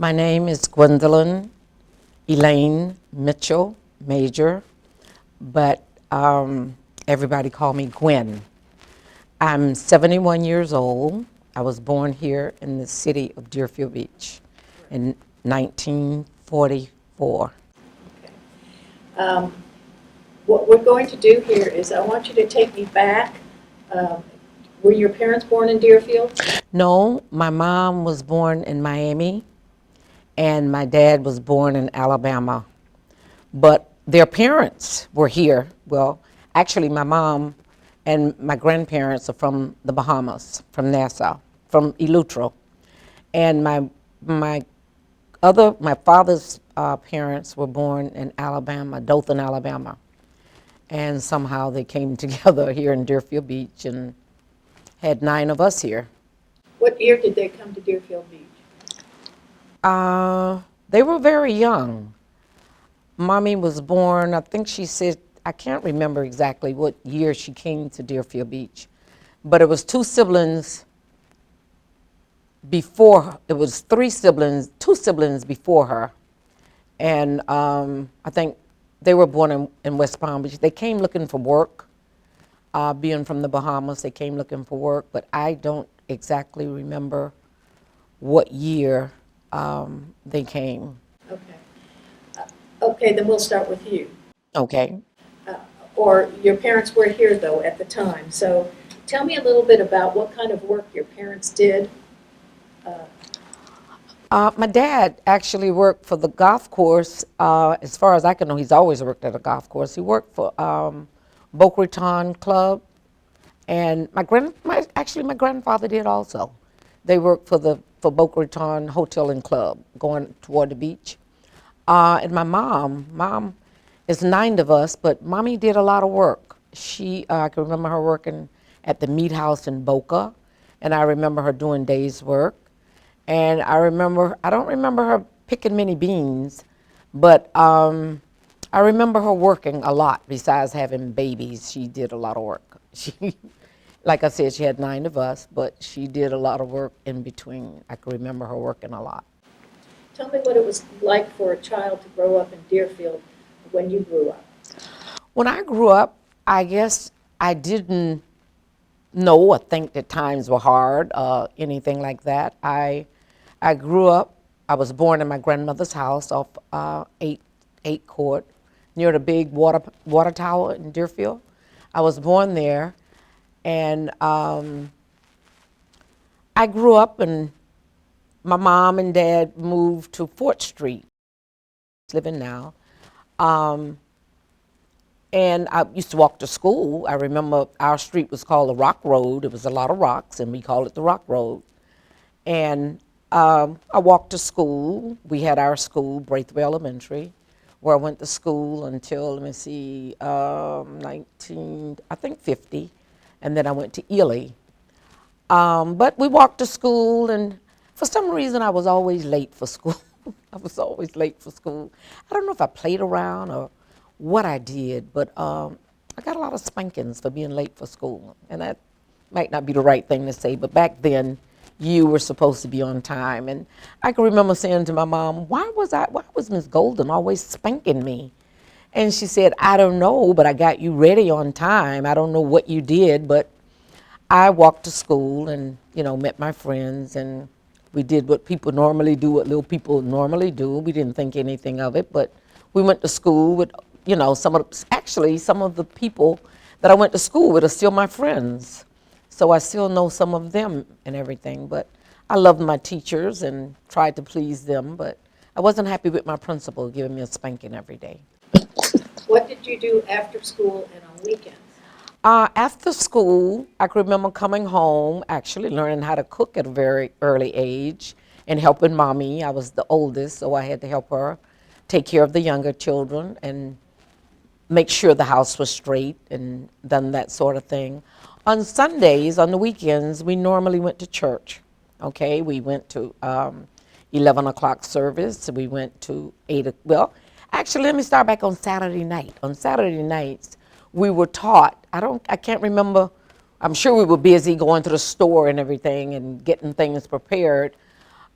My name is Gwendolyn Elaine Mitchell Major, but everybody call me Gwen. I'm 71 years old. I was born here in the city of Deerfield Beach in 1944. Okay. Um, What we're going to do here is I want you to take me back. Um, Were your parents born in Deerfield? No, my mom was born in Miami and my dad was born in Alabama. But their parents were here. Well, actually, my mom and my grandparents are from the Bahamas, from Nassau, from Eleuthero. And my father's parents were born in Alabama, Dothan, Alabama. And somehow they came together here in Deerfield Beach and had 9 of us here. What year did they come to Deerfield Beach? They were very young. Mommy was born, I think she said, I can't remember exactly what year she came to Deerfield Beach, but it was 2 siblings before, it was 3 siblings, 2 siblings before her. And I think they were born in West Palm Beach. They came looking for work, being from the Bahamas, they came looking for work, but I don't exactly remember what year they came. Okay. Okay, then we'll start with you. Okay. Or your parents were here, though, at the time. So tell me a little bit about what kind of work your parents did. My dad actually worked for the golf course. As far as I can know, he's always worked at a golf course. He worked for Boca Raton Club, and my grandfather did also. They worked for Boca Raton Hotel and Club, going toward the beach. And my mom is 9 of us, but mommy did a lot of work. I can remember her working at the meat house in Boca, and I remember her doing days work. And I don't remember her picking many beans, but I remember her working a lot. Besides having babies, she did a lot of work. Like I said, she had 9 of us, but she did a lot of work in between. I can remember her working a lot. Tell me what it was like for a child to grow up in Deerfield when you grew up. When I grew up, I guess I didn't know or think that times were hard, anything like that. I grew up, I was born in my grandmother's house off 8 Court, near the big water tower in Deerfield. I was born there, and I grew up, and my mom and dad moved to Fort Street, living now. And I used to walk to school. I remember our street was called the Rock Road. It was a lot of rocks, and we called it the Rock Road. And I walked to school. We had our school, Braithwaite Elementary, where I went to school until, let me see, 50, and then I went to Ely. But we walked to school, and for some reason I was always late for school. I was always late for school. I don't know if I played around or what I did, but I got a lot of spankings for being late for school. And that might not be the right thing to say, but back then you were supposed to be on time. And I can remember saying to my mom, why was Miss Golden always spanking me? And she said, I don't know, but I got you ready on time. I don't know what you did, but I walked to school and, met my friends, and we did what people normally do, what little people normally do. We didn't think anything of it, but we went to school with, some of the people that I went to school with are still my friends. So I still know some of them and everything, but I loved my teachers and tried to please them, but I wasn't happy with my principal giving me a spanking every day. What did you do after school and on weekends? After school, I can remember coming home, actually learning how to cook at a very early age and helping mommy. I was the oldest, so I had to help her take care of the younger children and make sure the house was straight and done that sort of thing. On Sundays, on the weekends, we normally went to church. Okay, we went to 11 o'clock service. We went to actually, let me start back on Saturday night. On Saturday nights, we were taught, I can't remember, I'm sure we were busy going to the store and everything and getting things prepared.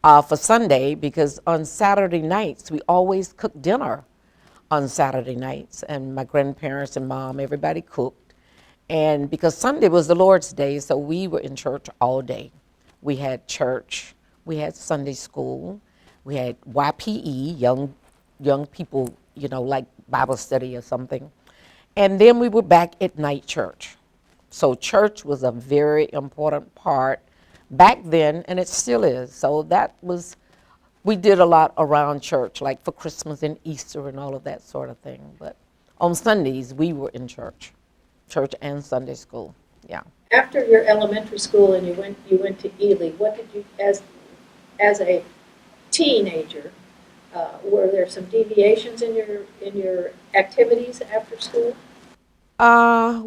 for Sunday, because on Saturday nights we always cooked dinner on Saturday nights, and my grandparents and mom, everybody cooked. And because Sunday was the Lord's day, so we were in church all day. We had church, we had Sunday school, we had YPE, young people, like Bible study or something. And then we were back at night church. So church was a very important part back then, and it still is. So we did a lot around church, like for Christmas and Easter and all of that sort of thing. But on Sundays, we were in church and Sunday school, yeah. After your elementary school and you went to Ely, what did you, as a teenager, were there some deviations in your activities after school?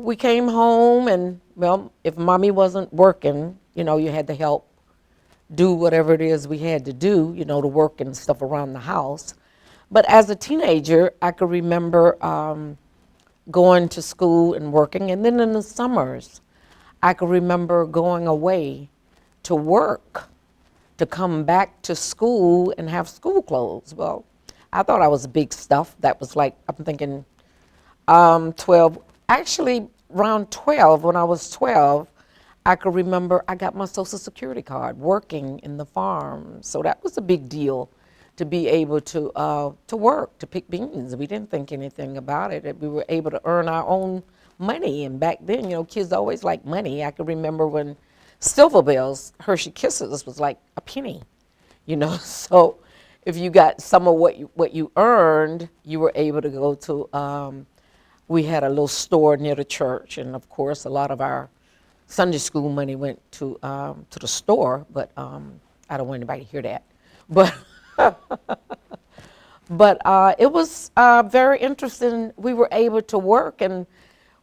We came home and, well, if mommy wasn't working, you had to help do whatever it is we had to do, to work and stuff around the house. But as a teenager, I could remember going to school and working. And then in the summers, I could remember going away to work, to come back to school and have school clothes. Well, I thought I was big stuff. That was like, I'm thinking 12, actually around 12, when I was 12, I could remember I got my Social Security card working in the farm. So that was a big deal to be able to work, to pick beans. We didn't think anything about it. We were able to earn our own money. And back then, kids always liked money. I could remember when Silver Bells, Hershey Kisses was like a penny, So if you got some of what you earned, you were able to go to, we had a little store near the church. And of course, a lot of our Sunday school money went to the store, but I don't want anybody to hear that. But but it was very interesting. We were able to work, and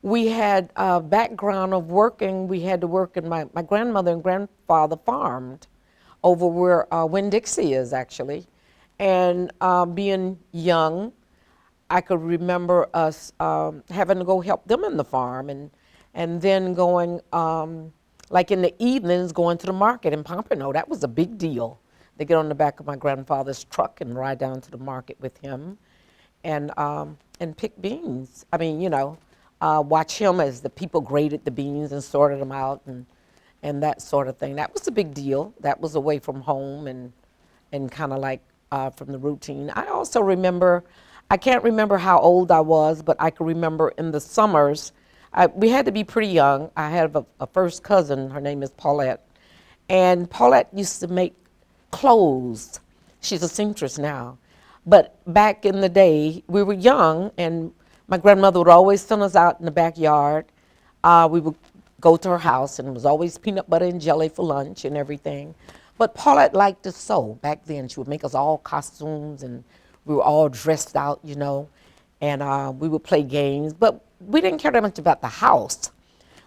we had a background of working. We had to work, and my grandmother and grandfather farmed over where Winn-Dixie is, actually. And being young, I could remember us having to go help them in the farm, and then going, like in the evenings, going to the market in Pompano. That was a big deal. They get on the back of my grandfather's truck and ride down to the market with him and pick beans. I mean, watch him as the people graded the beans and sorted them out and that sort of thing. That was a big deal. That was away from home and kind of like from the routine. I also remember, I can't remember how old I was, but I can remember in the summers, we had to be pretty young. I have a first cousin, her name is Paulette, and Paulette used to make clothes. She's a seamstress now. But back in the day, we were young, and my grandmother would always send us out in the backyard. We would go to her house, and it was always peanut butter and jelly for lunch and everything. But Paulette liked to sew back then. She would make us all costumes, and we were all dressed out, and we would play games. But we didn't care that much about the house.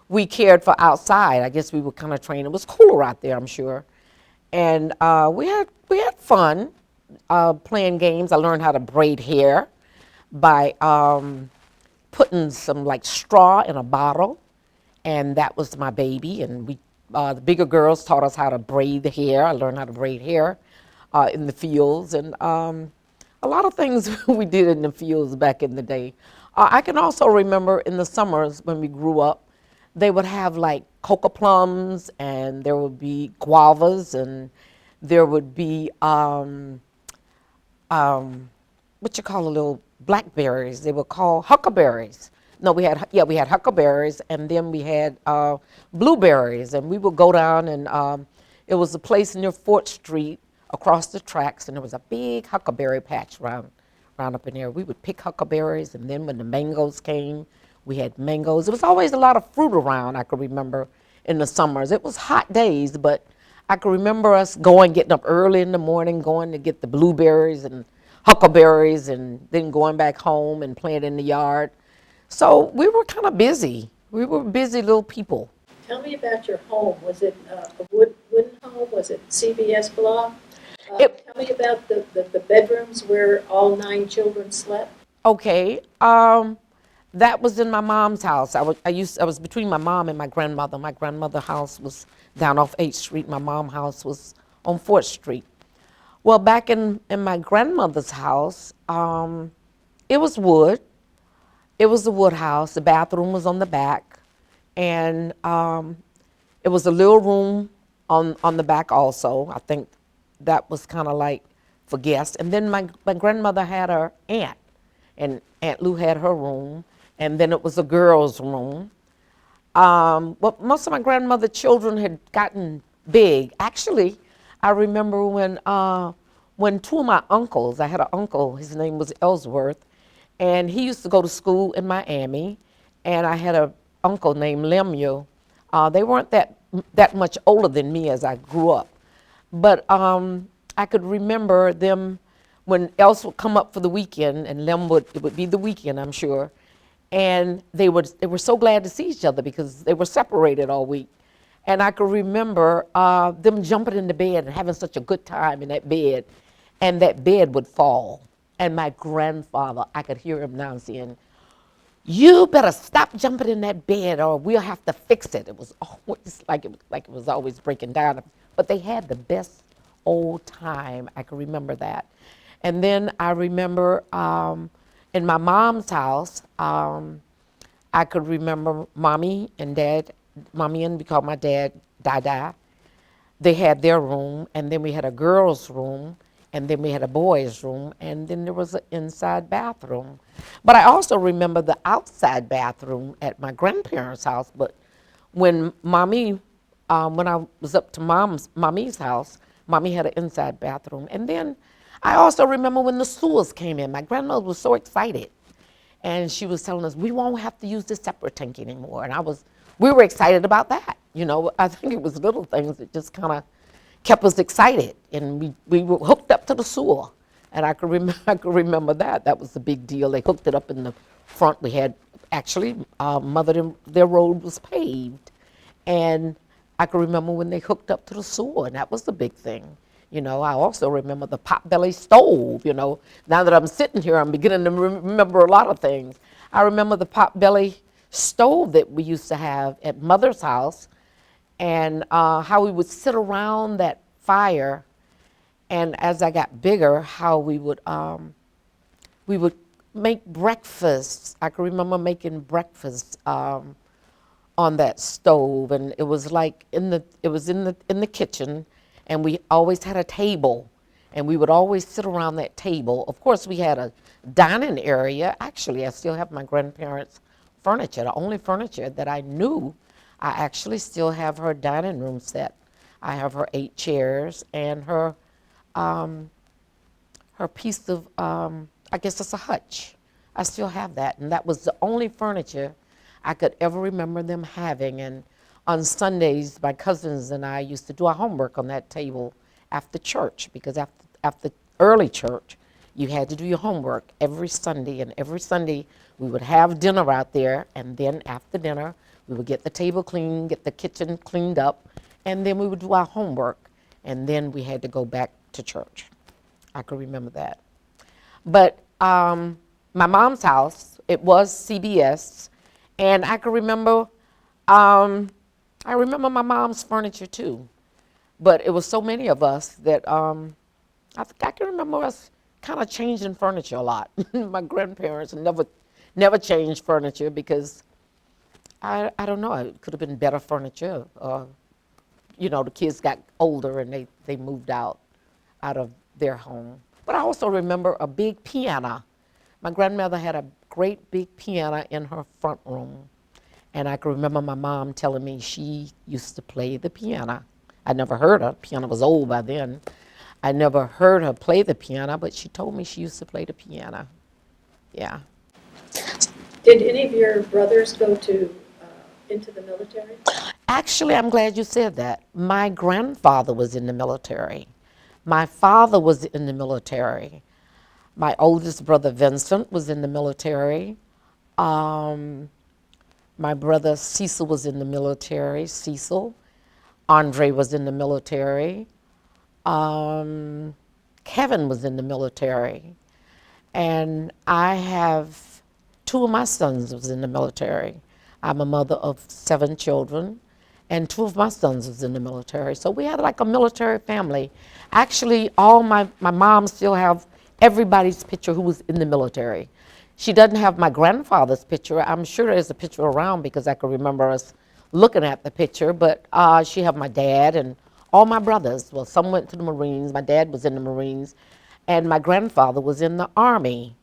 We cared for outside. I guess we were kind of trained. It was cooler out there, I'm sure. And we had fun playing games. I learned how to braid hair by putting some like straw in a bottle, and that was my baby. And the bigger girls taught us how to braid the hair. I learned how to braid hair in the fields, and a lot of things we did in the fields back in the day. I can also remember in the summers when we grew up, they would have like coca plums, and there would be guavas, and there would be what you call a little blackberries. They were called huckleberries. No, we had huckleberries, and then we had blueberries, and we would go down, and it was a place near Fort Street across the tracks, and there was a big huckleberry patch round up in there. We would pick huckleberries, and then when the mangoes came, we had mangoes. There was always a lot of fruit around, I could remember, in the summers. It was hot days, but I could remember us getting up early in the morning, going to get the blueberries and huckleberries, and then going back home and playing in the yard. So we were kind of busy. We were busy little people. Tell me about your home. Was it a wooden home? Was it CBS block? Tell me about the bedrooms where all 9 children slept. Okay. That was in my mom's house. I was between my mom and my grandmother. My grandmother's house was down off 8th Street. My mom's house was on 4th Street. Well, back in my grandmother's house, it was wood. It was a wood house. The bathroom was on the back, and it was a little room on the back also. I think that was kind of like for guests. And then my grandmother had her aunt, and Aunt Lou had her room, and then it was a girl's room. Well, most of my grandmother's children had gotten big. Actually, I remember when two of my uncles, I had an uncle, his name was Ellsworth, and he used to go to school in Miami, and I had an uncle named Lemuel. They weren't that much older than me as I grew up, but I could remember them when Els would come up for the weekend, and it would be the weekend, I'm sure, and they were so glad to see each other because they were separated all week. And I could remember them jumping in the bed and having such a good time in that bed, and that bed would fall. And my grandfather, I could hear him now saying, "You better stop jumping in that bed or we'll have to fix it." It was always like it was always breaking down. But they had the best old time. I can remember that. And then I remember in my mom's house, I could remember mommy and dad, mommy and we called my dad Dada. They had their room, and then we had a girl's room, and then we had a boy's room, and then there was an inside bathroom. But I also remember the outside bathroom at my grandparents' house. But when when I was up to mommy's house, mommy had an inside bathroom. And then I also remember when the sewers came in. My grandmother was so excited, and she was telling us we won't have to use this separate tank anymore. And we were excited about that. You know, I think it was little things that just kind of kept us excited, and we were hooked up to the sewer. And I could remember that. That was the big deal. They hooked it up in the front. We had, actually, their road was paved. And I can remember when they hooked up to the sewer, and that was the big thing. You know, I also remember the potbelly stove, you know. Now that I'm sitting here, I'm beginning to remember a lot of things. I remember the potbelly stove that we used to have at Mother's house, and how we would sit around that fire, and as I got bigger, how we would make breakfast. I can remember making breakfast on that stove, and it was like in the kitchen, and we always had a table, and we would always sit around that table. Of course, we had a dining area. Actually, I still have my grandparents' furniture. The only furniture that I knew, I actually still have her dining room set. I have her 8 chairs and her piece of, I guess it's a hutch. I still have that, and that was the only furniture I could ever remember them having. And on Sundays, my cousins and I used to do our homework on that table after church, because after early church, you had to do your homework every Sunday, and every Sunday we would have dinner out there, and then after dinner, we would get the table clean, get the kitchen cleaned up, and then we would do our homework, and then we had to go back to church. I can remember that. But my mom's house, it was CBS, and I can remember, I remember my mom's furniture too. But it was so many of us that I think I can remember us kind of changing furniture a lot. My grandparents never changed furniture because I don't know, it could have been better furniture. You know, the kids got older and they moved out of their home. But I also remember a big piano. My grandmother had a great big piano in her front room. And I can remember my mom telling me she used to play the piano. I never heard her. Piano was old by then. I never heard her play the piano, but she told me she used to play the piano. Yeah. Did any of your brothers go into the military? Actually, I'm glad you said that. My grandfather was in the military. My father was in the military. My oldest brother, Vincent, was in the military. My brother, Cecil, was in the military. Cecil. Andre was in the military. Kevin was in the military. And I have 2 of my sons was in the military. I'm a mother of 7 children, and two of my sons was in the military. So we had like a military family. Actually, all my mom still have everybody's picture who was in the military. She doesn't have my grandfather's picture. I'm sure there's a picture around because I can remember us looking at the picture, but she have my dad and all my brothers. Well, some went to the Marines. My dad was in the Marines, and my grandfather was in the Army.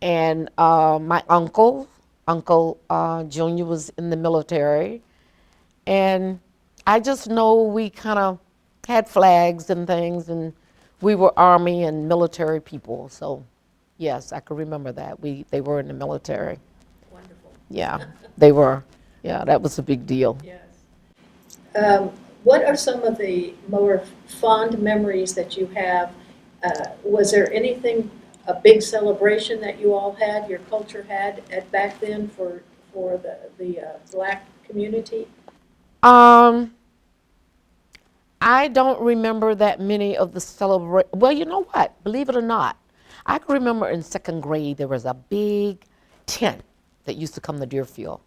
And my Uncle Junior was in the military. And I just know we kind of had flags and things, and we were Army and military people. So, yes, I can remember that. They were in the military. Wonderful. Yeah, they were. Yeah, that was a big deal. Yes. What are some of the more fond memories that you have? Was there anything, a big celebration that you all had, your culture had at back then for the black community? Um, I don't remember that many of the Well, you know what? Believe it or not, I can remember in second grade there was a big tent that used to come to Deerfield,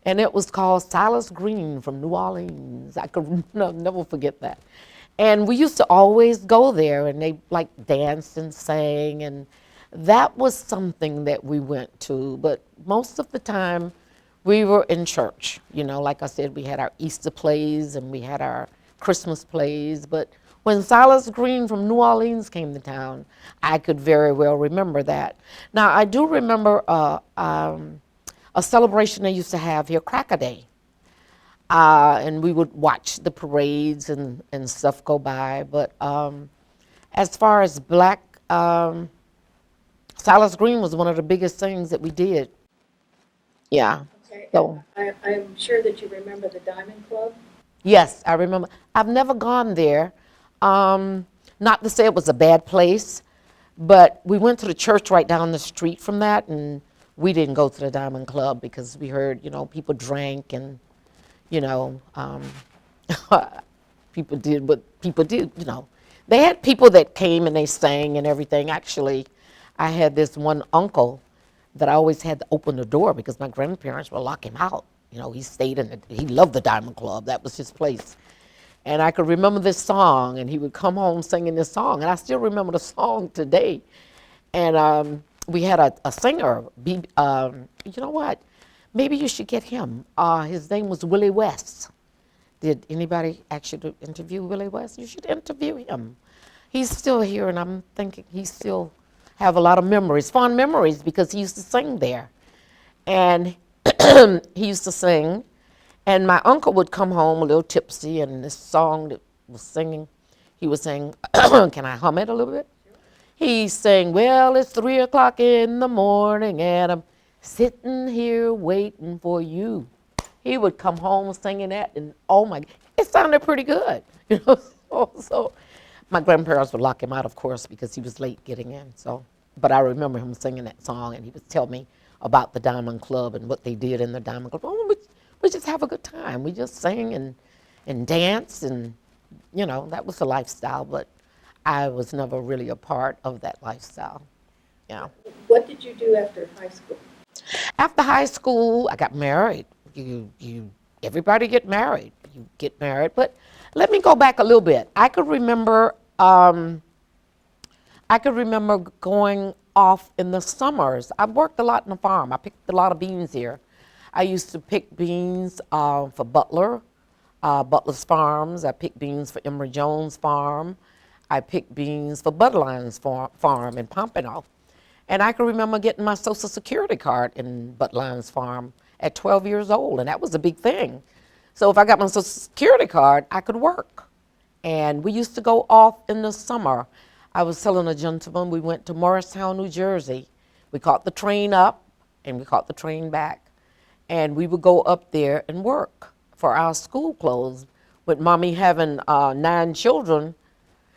and it was called Silas Green from New Orleans. I could never forget that. And we used to always go there, and they like danced and sang, and that was something that we went to. But most of the time, we were in church. You know, like I said, we had our Easter plays and we had our Christmas plays. But when Silas Green from New Orleans came to town, I could very well remember that. Now, I do remember a celebration they used to have here, Cracker Day. And we would watch the parades and stuff go by. But as far as black, Silas Green was one of the biggest things that we did. Yeah. Okay, So, I'm sure that you remember the Diamond Club. yes, I remember. I've never gone there. Not to say it was a bad place, but we went to the church right down the street from that, and we didn't go to the Diamond Club because we heard, people drank and, you know, people did what people did. They had people that came and they sang and everything. Actually, I had this one uncle that I always had to open the door because my grandparents would lock him out. He stayed he loved the Diamond Club. That was his place. And I could remember this song, and he would come home singing this song, and I still remember the song today. And we had a singer, you know what? Maybe you should get him. His name was Willie West. Did anybody actually interview Willie West? You should interview him. He's still here, and I'm thinking he still have a lot of memories, fond memories, because he used to sing there. And he used to sing, and my uncle would come home a little tipsy, and this song that was singing, he was saying, can I hum it a little bit? He sang, well, it's 3 o'clock in the morning, and I'm sitting here waiting for you. He would come home singing that, and oh my, it sounded pretty good. So my grandparents would lock him out, of course, because he was late getting in. But I remember him singing that song, and he would tell me about the Diamond Club and what they did in the Diamond Club. Oh, we just have a good time. We just sang and danced, and that was the lifestyle. But I was never really a part of that lifestyle. Yeah. What did you do after high school? After high school, I got married. Everybody get married. You get married. But let me go back a little bit. I could remember going off in the summers. I worked a lot in the farm. I picked a lot of beans here. I used to pick beans for Butler's Farms. I picked beans for Emory Jones Farm. I picked beans for Budline's farm in Pompano. And I can remember getting my Social Security card in Budline's farm at 12 years old, and that was a big thing. So if I got my Social Security card, I could work. And we used to go off in the summer. I was telling a gentleman, we went to Morristown, New Jersey. We caught the train up, and we caught the train back. And we would go up there and work for our school clothes. With mommy having 9 children,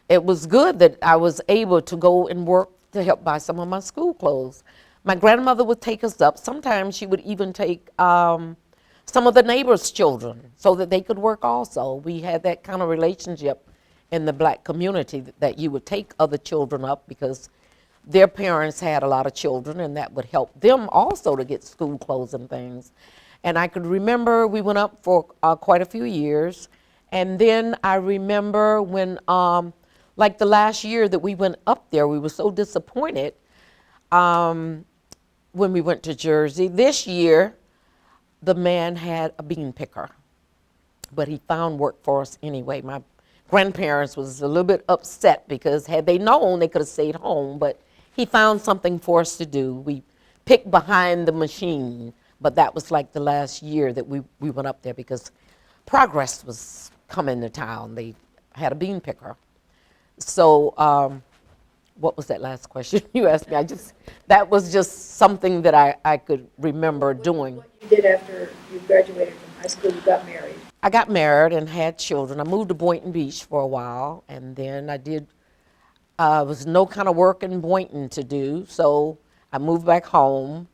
it was good that I was able to go and work to help buy some of my school clothes. My grandmother would take us up. Sometimes she would even take some of the neighbors' children so that they could work also. We had that kind of relationship in the black community that you would take other children up because their parents had a lot of children, and that would help them also to get school clothes and things. And I could remember we went up for quite a few years. And then I remember when, like the last year that we went up there, we were so disappointed when we went to Jersey. This year, the man had a bean picker, but he found work for us anyway. My grandparents was a little bit upset because had they known, they could have stayed home, but he found something for us to do. We picked behind the machine, but that was like the last year that we went up there because Progress was coming to town. They had a bean picker. So what was that last question you asked me? That was just something that I could remember doing. What you did after you graduated from high school, you got married. I got married and had children. I moved to Boynton Beach for a while, and then I did, was no kind of work in Boynton to do, so I moved back home.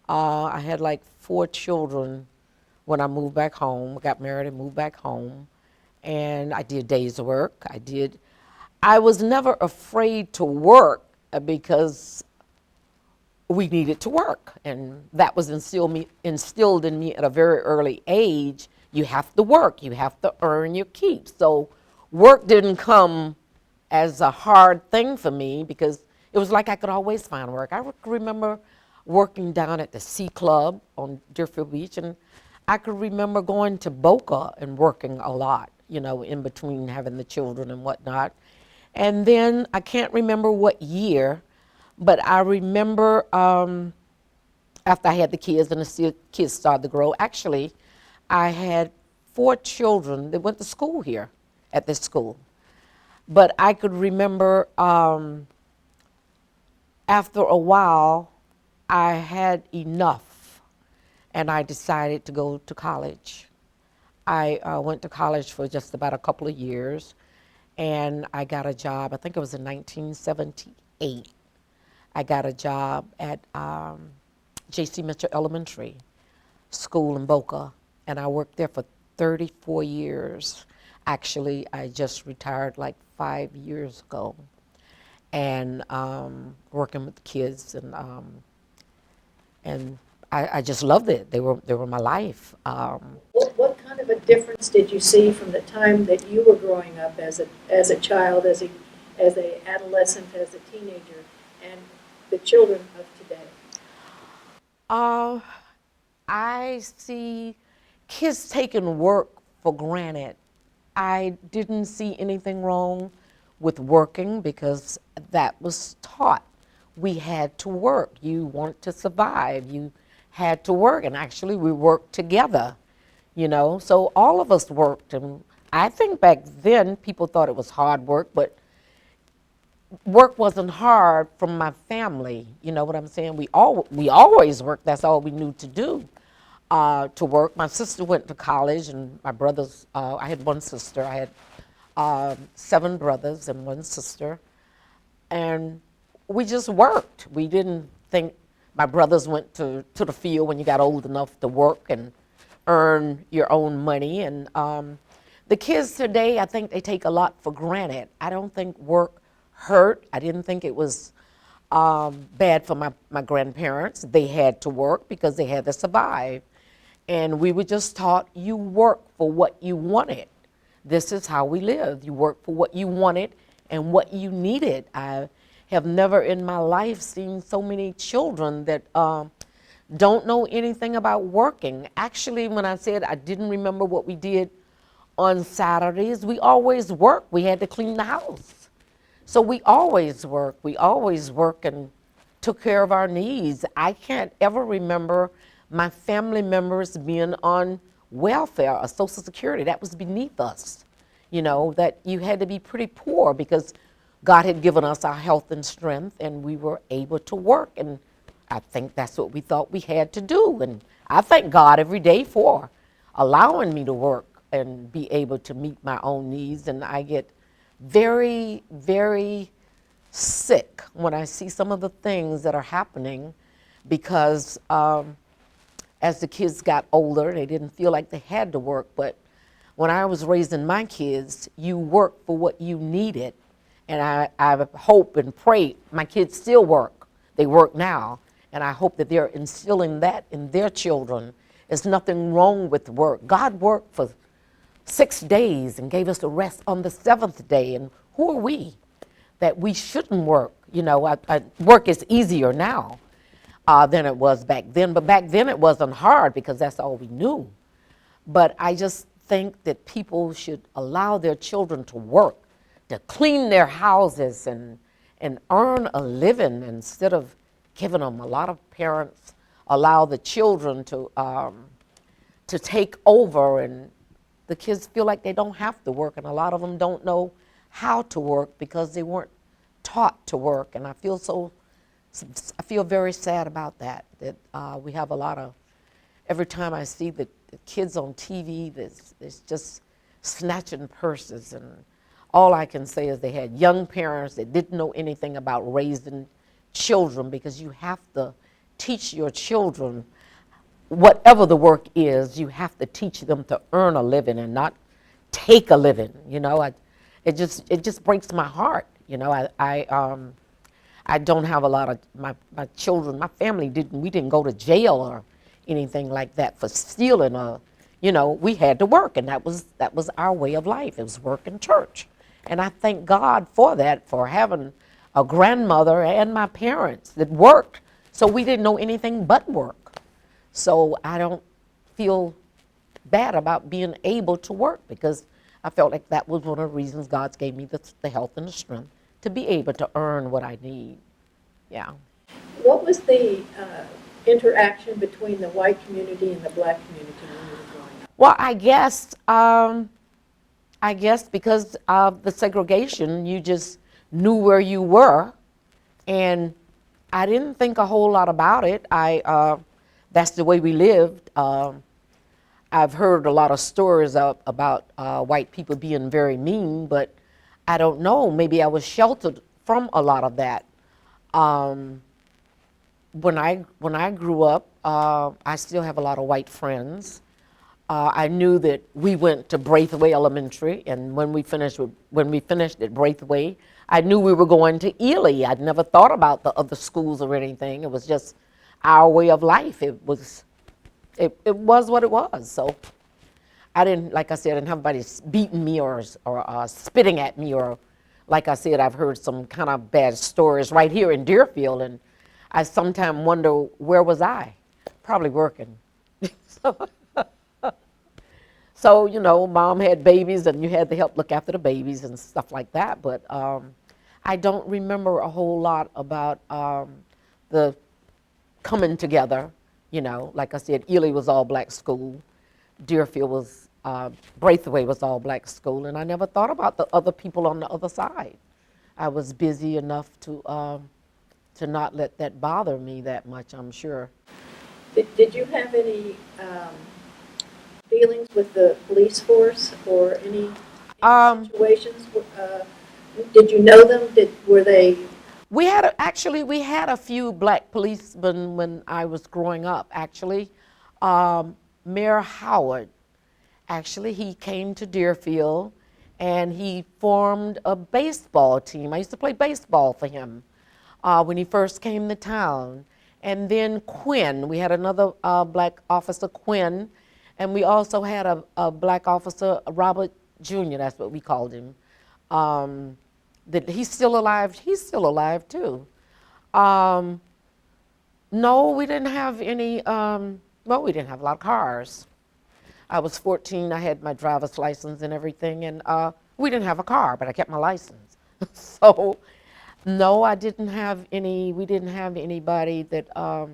I had like 4 children when I moved back home. I got married and moved back home, and I did days work. I was never afraid to work because we needed to work, and that was instilled in me at a very early age. You have to work, you have to earn your keep. So work didn't come as a hard thing for me because it was like I could always find work. I remember working down at the Sea Club on Deerfield Beach, and I could remember going to Boca and working a lot, you know, in between having the children and whatnot. And then I can't remember what year, but I remember after I had the kids and the kids started to grow, actually, I had 4 children that went to school here at this school. But I could remember after a while, I had enough, and I decided to go to college. I went to college for just about a couple of years, and I got a job. I think it was in 1978. I got a job at J.C. Mitchell Elementary School in Boca, and I worked there for 34 years. Actually, I just retired like 5 years ago, and working with the kids, and I just loved it. They were my life. What kind of a difference did you see from the time that you were growing up as a child, as a adolescent, as a teenager, and the children of today? I see kids taking work for granted. I didn't see anything wrong with working because that was taught. We had to work. You want to survive. You had to work, and actually we worked together, you know. So all of us worked, and I think back then people thought it was hard work, but work wasn't hard from my family. You know what I'm saying? We always worked. That's all we knew to do, to work. My sister went to college, and my brothers. I had one sister. I had 7 brothers and 1 sister, and we just worked. We didn't think. My brothers went to the field when you got old enough to work and earn your own money. And the kids today, I think they take a lot for granted. I don't think work hurt. I didn't think it was bad for my grandparents. They had to work because they had to survive. And we were just taught you work for what you wanted. This is how we lived. You work for what you wanted and what you needed. I have never in my life seen so many children that don't know anything about working. Actually, when I said I didn't remember what we did on Saturdays, we always worked. We had to clean the house. So we always worked. We always worked and took care of our needs. I can't ever remember my family members being on welfare or Social Security. That was beneath us. You know, that you had to be pretty poor because God had given us our health and strength, and we were able to work. And I think that's what we thought we had to do. And I thank God every day for allowing me to work and be able to meet my own needs. And I get very, very sick when I see some of the things that are happening because as the kids got older, they didn't feel like they had to work. But when I was raising my kids, you worked for what you needed. And I hope and pray, my kids still work. They work now. And I hope that they're instilling that in their children There's nothing wrong with work. God worked for 6 days and gave us a rest on the seventh day. And who are we that we shouldn't work? You know, work is easier now than it was back then. But back then it wasn't hard because that's all we knew. But I just think that people should allow their children to work, to clean their houses and earn a living instead of giving them. A lot of parents allow the children to take over, and the kids feel like they don't have to work, and a lot of them don't know how to work because they weren't taught to work. And I feel very sad about that we have a lot of, every time I see the kids on TV, there's just snatching purses, and all I can say is they had young parents that didn't know anything about raising children, because you have to teach your children, whatever the work is, you have to teach them to earn a living and not take a living. You know, it just breaks my heart. You know, I don't have a lot of my children, my family we didn't go to jail or anything like that for stealing, or, you know, we had to work, and that was our way of life. It was work and church. And I thank God for that, for having a grandmother and my parents that worked, so we didn't know anything but work. So I don't feel bad about being able to work, because I felt like that was one of the reasons God gave me the health and the strength to be able to earn what I need. Yeah. What was the interaction between the white community and the black community when you were growing up? Well, I guess because of the segregation, you just knew where you were, and I didn't think a whole lot about it. That's the way we lived. I've heard a lot of stories about white people being very mean, but I don't know. Maybe I was sheltered from a lot of that. When I grew up, I still have a lot of white friends. I knew that we went to Braithwaite Elementary, and when we finished at Braithwaite, I knew we were going to Ely. I'd never thought about the other schools or anything. It was just our way of life. It was what it was. So I didn't, like I said, I didn't have anybody beating me or spitting at me, or, like I said, I've heard some kind of bad stories right here in Deerfield, and I sometimes wonder, where was I? Probably working. So, you know, mom had babies, and you had to help look after the babies and stuff like that. But I don't remember a whole lot about the coming together. You know, like I said, Ely was all black school. Deerfield was, Braithwaite was all black school, and I never thought about the other people on the other side. I was busy enough to not let that bother me that much, I'm sure. Did you have any dealings with the police force or any situations? Did you know them? Were they? We had a few black policemen when I was growing up, actually. Mayor Howard, actually, he came to Deerfield, and he formed a baseball team. I used to play baseball for him when he first came to town. And then Quinn, we had another black officer, Quinn, and we also had a black officer, Robert Jr., that's what we called him. He's still alive. He's still alive, too. No, we didn't have any, well, we didn't have a lot of cars. I was 14, I had my driver's license and everything, and we didn't have a car, but I kept my license. So, no, we didn't have anybody that, I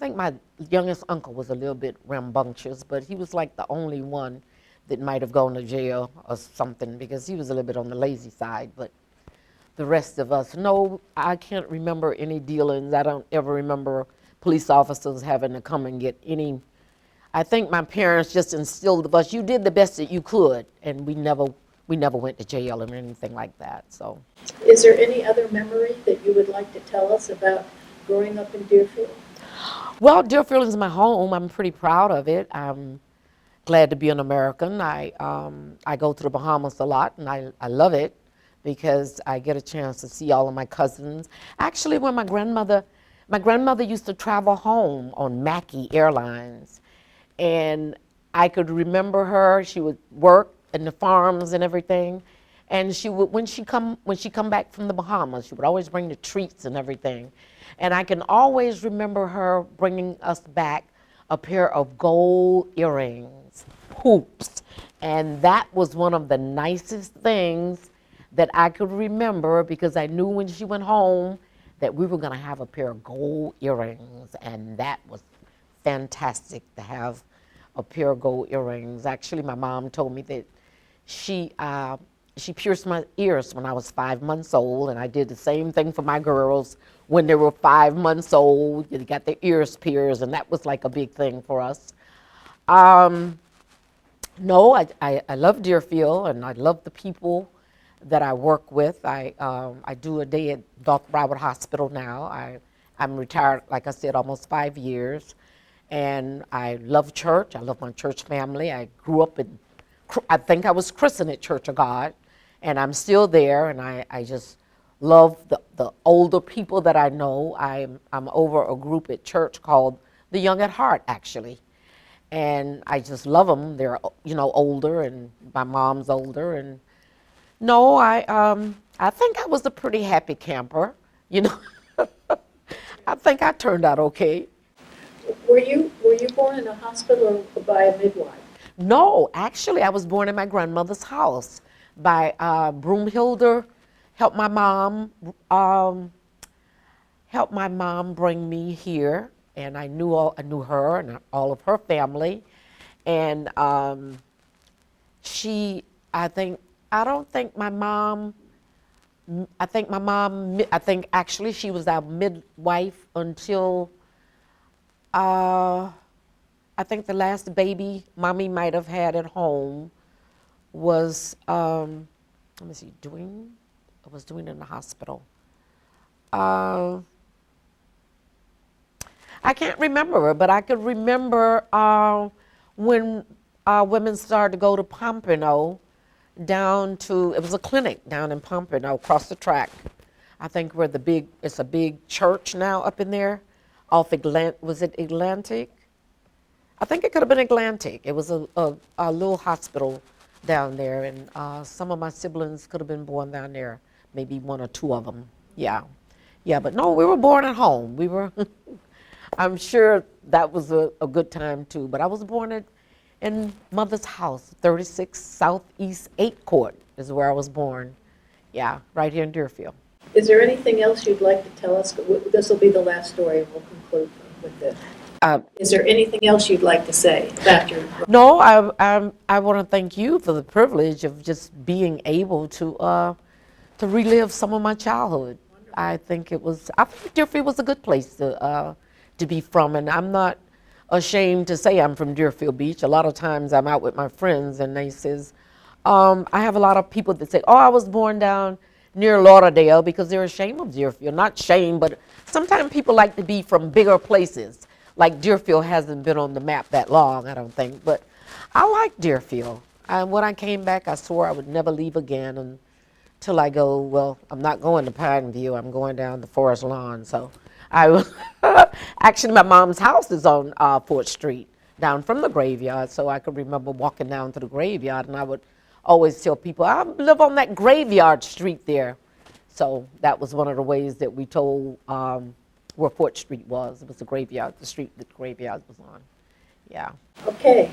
think my youngest uncle was a little bit rambunctious, but he was like the only one that might have gone to jail or something, because he was a little bit on the lazy side. But the rest of us, no, I can't remember any dealings. I don't ever remember police officers having to come and get any. I think my parents just instilled of us, you did the best that you could, and we never went to jail or anything like that. So, Is there any other memory that you would like to tell us about growing up in Deerfield? well, Deerfield is my home. I'm pretty proud of it. I'm glad to be an American. I go to the Bahamas a lot, and I love it because I get a chance to see all of my cousins. Actually, when my grandmother used to travel home on Mackey Airlines, And I could remember her. She would work in the farms and everything. And she would, when she come back from the Bahamas, she would always bring the treats and everything. And I can always remember her bringing us back a pair of gold earrings, hoops. And that was one of the nicest things that I could remember, because I knew when she went home that we were going to have a pair of gold earrings. And that was fantastic to have a pair of gold earrings. Actually, my mom told me that she pierced my ears when I was 5 months old, and I did the same thing for my girls when they were 5 months old. They got their ears pierced, and that was like a big thing for us. Um, no, I love Deerfield, and I love the people that I work with. I do a day at Dr. Broward Hospital now. I'm retired, like I said, almost 5 years. And I love church. I love my church family. I grew up in, I think I was christened at Church of God, and I'm still there. And I just love the older people that I know. I'm over a group at church called The Young at Heart, actually. And I just love them. They're, older, and my mom's older. And no, I think I was a pretty happy camper, you know. I think I turned out okay. Were you born in a hospital or by a midwife? No, actually, I was born in my grandmother's house by Broomhilder. Helped my mom, helped my mom bring me here, and I knew her and all of her family, and she, I think, I don't think my mom. I think actually she was our midwife until I think the last baby mommy might have had at home was, let me see, I was doing in the hospital. Uh, I can't remember her, but I could remember when women started to go to Pompano it was a clinic down in Pompano across the track. I think where it's a big church now up in there, was it Atlantic? I think it could have been Atlantic. It was a little hospital down there, and some of my siblings could have been born down there, maybe one or two of them. Yeah. Yeah, but no, we were born at home. I'm sure that was a good time too, but I was born in mother's house, 36 Southeast 8 Court is where I was born. Yeah, right here in Deerfield. Is there anything else you'd like to tell us? This will be the last story, and we'll conclude with this. Uh, Is there anything else you'd like to say about your? no, I want to thank you for the privilege of just being able to relive some of my childhood. I think Deerfield was a good place to be from, and I'm not ashamed to say I'm from Deerfield Beach. A lot of times I'm out with my friends, and they says, I have a lot of people that say, "Oh, I was born down near Lauderdale," because they're ashamed of Deerfield. Not shame, but sometimes people like to be from bigger places. Like Deerfield hasn't been on the map that long, I don't think, but I like Deerfield. When I came back, I swore I would never leave again until I go, well, I'm not going to Pineview, I'm going down to Forest Lawn. So actually my mom's house is on 4th Street, down from the graveyard, so I could remember walking down to the graveyard, and I would always tell people, I live on that graveyard street there. So that was one of the ways that we told where 4th Street was. It was the graveyard, the street that the graveyard was on. Yeah. Okay.